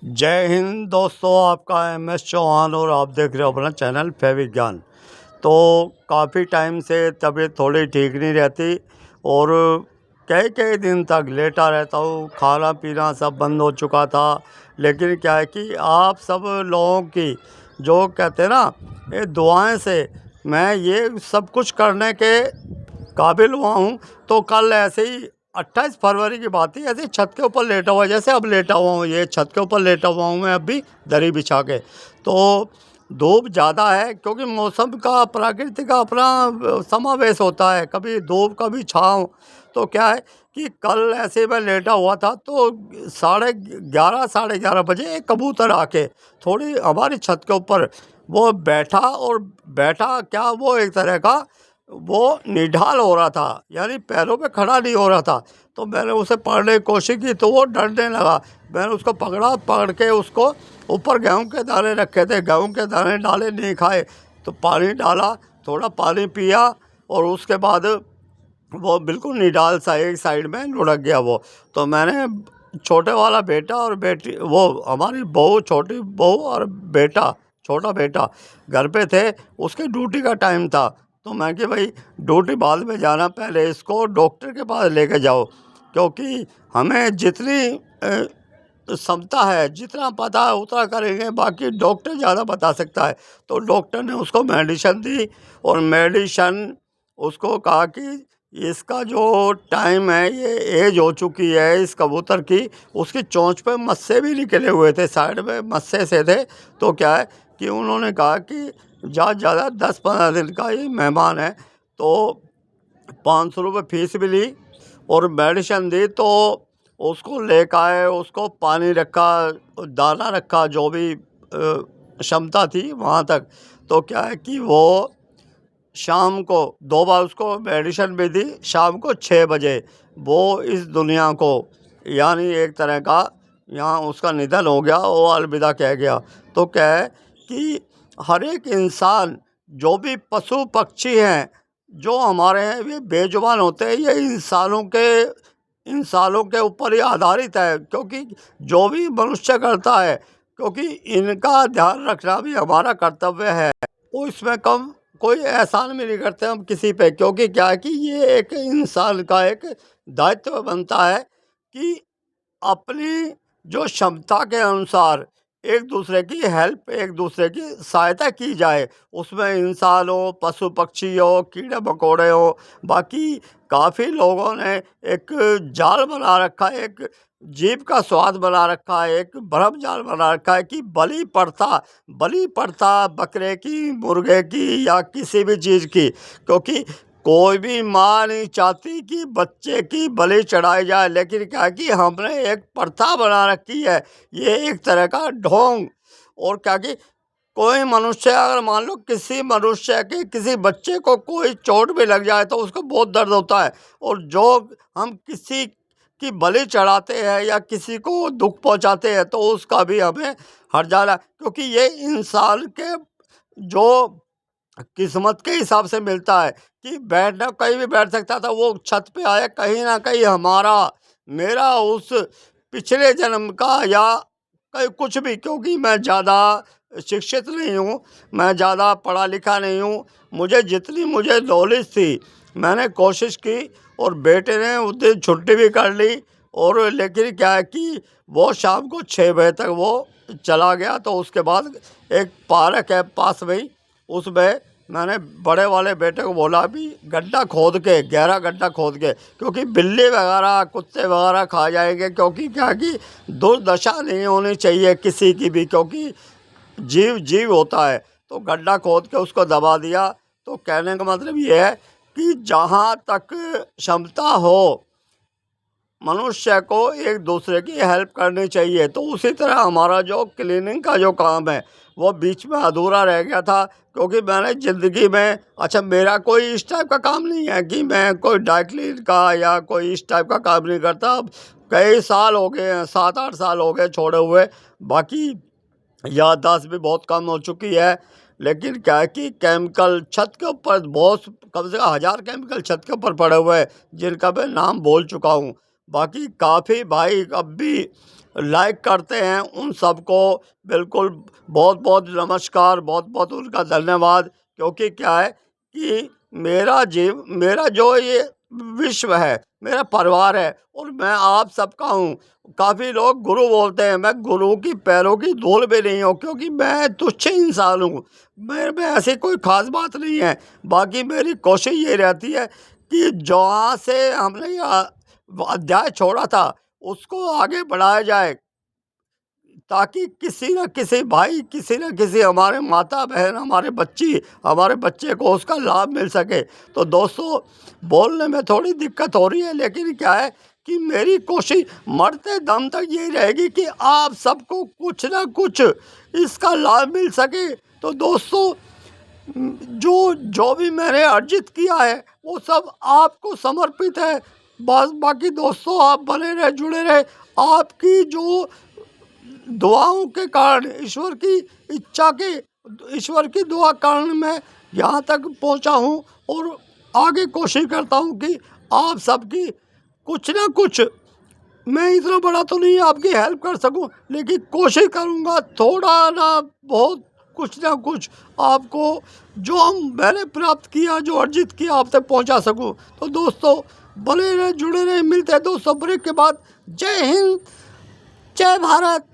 जय हिंद दोस्तों, आपका MS चौहान और आप देख रहे हो अपना चैनल फैविज्ञान। तो काफ़ी टाइम से तबीयत थोड़ी ठीक नहीं रहती और कई कई दिन तक लेटा रहता हूँ। खाना पीना सब बंद हो चुका था। लेकिन क्या है कि आप सब लोगों की जो कहते हैं ना, ये दुआएं से मैं ये सब कुछ करने के काबिल हुआ हूँ। तो कल ऐसे ही 28 फरवरी की बात थी, ऐसे ही छत के ऊपर लेटा हुआ, जैसे अब लेटा हुआ हूँ, ये छत के ऊपर लेटा हुआ हूँ मैं अभी दरी बिछा के। तो धूप ज़्यादा है क्योंकि मौसम का प्रकृति का अपना समावेश होता है, कभी धूप कभी छाँव। तो क्या है कि कल ऐसे ही मैं लेटा हुआ था तो 11:30 बजे एक कबूतर आके थोड़ी हमारी छत के ऊपर वो बैठा, और बैठा क्या, वो एक तरह का वो निढाल हो रहा था, यानी पैरों पे खड़ा नहीं हो रहा था। तो मैंने उसे पकड़ने की कोशिश की तो वो डरने लगा। मैंने उसको पकड़ा, पकड़ के उसको ऊपर गेहूं के दाने रखे थे, गेहूं के दाने डाले, नहीं खाए। तो पानी डाला, थोड़ा पानी पिया और उसके बाद वो बिल्कुल निढाल सा एक साइड में लुढ़क गया वो। तो मैंने छोटे वाला बेटा और बेटी, वो हमारी बहू, छोटी बहू और बेटा, छोटा बेटा घर पे थे, उसके ड्यूटी का टाइम था। तो मैं कि भाई ड्यूटी बाद में जाना, पहले इसको डॉक्टर के पास लेके जाओ, क्योंकि हमें जितनी क्षमता है, जितना पता है उतना करेंगे, बाकी डॉक्टर ज़्यादा बता सकता है। तो डॉक्टर ने उसको मेडिसिन दी और मेडिसिन उसको कहा कि इसका जो टाइम है, ये एज हो चुकी है इस कबूतर की। उसकी चोंच पे मस्से भी निकले हुए थे, साइड में मस्से से थे। तो क्या है कि उन्होंने कहा कि ज़्यादा 10-15 दिन का ये मेहमान है। तो 500 रुपये फीस भी ली और मेडिसिन दी। तो उसको लेकर आए, उसको पानी रखा, दाना रखा, जो भी क्षमता थी वहाँ तक। तो क्या है कि वो शाम को 2 बार उसको मेडिसिन भी दी, शाम को 6 बजे वो इस दुनिया को, यानी एक तरह का यहाँ उसका निधन हो गया, वो अलविदा कह गया। तो क्या है कि हर एक इंसान, जो भी पशु पक्षी हैं जो हमारे हैं, वे बेजुबान होते हैं। ये इंसानों के ऊपर ही आधारित है, क्योंकि जो भी मनुष्य करता है, क्योंकि इनका ध्यान रखना भी हमारा कर्तव्य है। वो इसमें कम कोई एहसान भी नहीं करते हम किसी पे, क्योंकि क्या है कि ये एक इंसान का एक दायित्व बनता है कि अपनी जो क्षमता के अनुसार एक दूसरे की हेल्प, एक दूसरे की सहायता की जाए। उसमें इंसान हो, पशु पक्षी हो, कीड़े मकोड़े हो। बाकी काफ़ी लोगों ने एक जाल बना रखा है, एक जीभ का स्वाद बना रखा है, एक भरम जाल बना रखा है कि बलि पड़ता बकरे की, मुर्गे की या किसी भी चीज़ की। क्योंकि कोई भी माँ नहीं चाहती कि बच्चे की बलि चढ़ाई जाए, लेकिन क्या कि हमने एक प्रथा बना रखी है, ये एक तरह का ढोंग। और क्या कि कोई मनुष्य, अगर मान लो किसी मनुष्य के किसी बच्चे को कोई चोट भी लग जाए तो उसको बहुत दर्द होता है। और जो हम किसी की बलि चढ़ाते हैं या किसी को दुख पहुंचाते हैं तो उसका भी हमें हर्जाना, क्योंकि ये इंसान के जो किस्मत के हिसाब से मिलता है कि बैठना कहीं भी बैठ सकता था, वो छत पे आया, कहीं ना कहीं हमारा, मेरा उस पिछले जन्म का या कहीं कुछ भी, क्योंकि मैं ज़्यादा शिक्षित नहीं हूँ, मैं ज़्यादा पढ़ा लिखा नहीं हूँ। मुझे नॉलेज थी, मैंने कोशिश की और बेटे ने उस दिन छुट्टी भी कर ली। और लेकिन क्या है कि वो शाम को 6 बजे तक वो चला गया। तो उसके बाद एक पार्क है पास में ही, उसमें मैंने बड़े वाले बेटे को बोला भी गड्ढा खोद के, गहरा गड्ढा खोद के, क्योंकि बिल्ली वगैरह कुत्ते वगैरह खा जाएंगे। क्योंकि क्या कि दुर्दशा नहीं होनी चाहिए किसी की भी, क्योंकि जीव जीव होता है। तो गड्ढा खोद के उसको दबा दिया। तो कहने का मतलब ये है कि जहाँ तक क्षमता हो मनुष्य को एक दूसरे की हेल्प करनी चाहिए। तो उसी तरह हमारा जो क्लीनिंग का जो काम है वो बीच में अधूरा रह गया था, क्योंकि मैंने ज़िंदगी में, अच्छा मेरा कोई इस टाइप का काम नहीं है कि मैं कोई ड्राई क्लीन का या कोई इस टाइप का काम नहीं करता। अब कई साल हो गए हैं, 7-8 साल हो गए छोड़े हुए। बाकी याददाश्त भी बहुत कम हो चुकी है। लेकिन क्या है कि केमिकल छत के ऊपर बहुत, कम से कम 1000 केमिकल छत के ऊपर पड़े हुए हैं, जिनका मैं नाम बोल चुका हूँ। बाकी काफ़ी भाई अब भी लाइक करते हैं उन सबको बिल्कुल बहुत बहुत नमस्कार, बहुत बहुत उनका धन्यवाद। क्योंकि क्या है कि मेरा जो ये विश्व है, मेरा परिवार है और मैं आप सबका हूँ। काफ़ी लोग गुरु बोलते हैं, मैं गुरु की पैरों की धूल भी नहीं हूँ, क्योंकि मैं तुच्छ इंसान हूँ। मेरे में ऐसी कोई ख़ास बात नहीं है। बाकी मेरी कोशिश ये रहती है कि जहाँ से हमने यह अध्याय छोड़ा था उसको आगे बढ़ाया जाए, ताकि किसी न किसी भाई, किसी न किसी हमारे माता बहन, हमारे बच्चे को उसका लाभ मिल सके। तो दोस्तों, बोलने में थोड़ी दिक्कत हो रही है, लेकिन क्या है कि मेरी कोशिश मरते दम तक यही रहेगी कि आप सबको कुछ ना कुछ इसका लाभ मिल सके। तो दोस्तों, जो जो भी मैंने अर्जित किया है वो सब आपको समर्पित है। बस बाकी दोस्तों, आप बने रहे, जुड़े रहे। आपकी जो दुआओं के कारण, ईश्वर की दुआ कारण मैं यहाँ तक पहुँचा हूँ और आगे कोशिश करता हूँ कि आप सबकी कुछ ना कुछ, मैं इतना बड़ा तो नहीं आपकी हेल्प कर सकूं, लेकिन कोशिश करूंगा थोड़ा ना बहुत, कुछ ना कुछ आपको जो मैंने प्राप्त किया, जो अर्जित किया, आप तक पहुंचा सकूं। तो दोस्तों, बने रहे, जुड़े रहे। मिलते हैं दोस्तों ब्रेक के बाद। जय हिंद, जय भारत।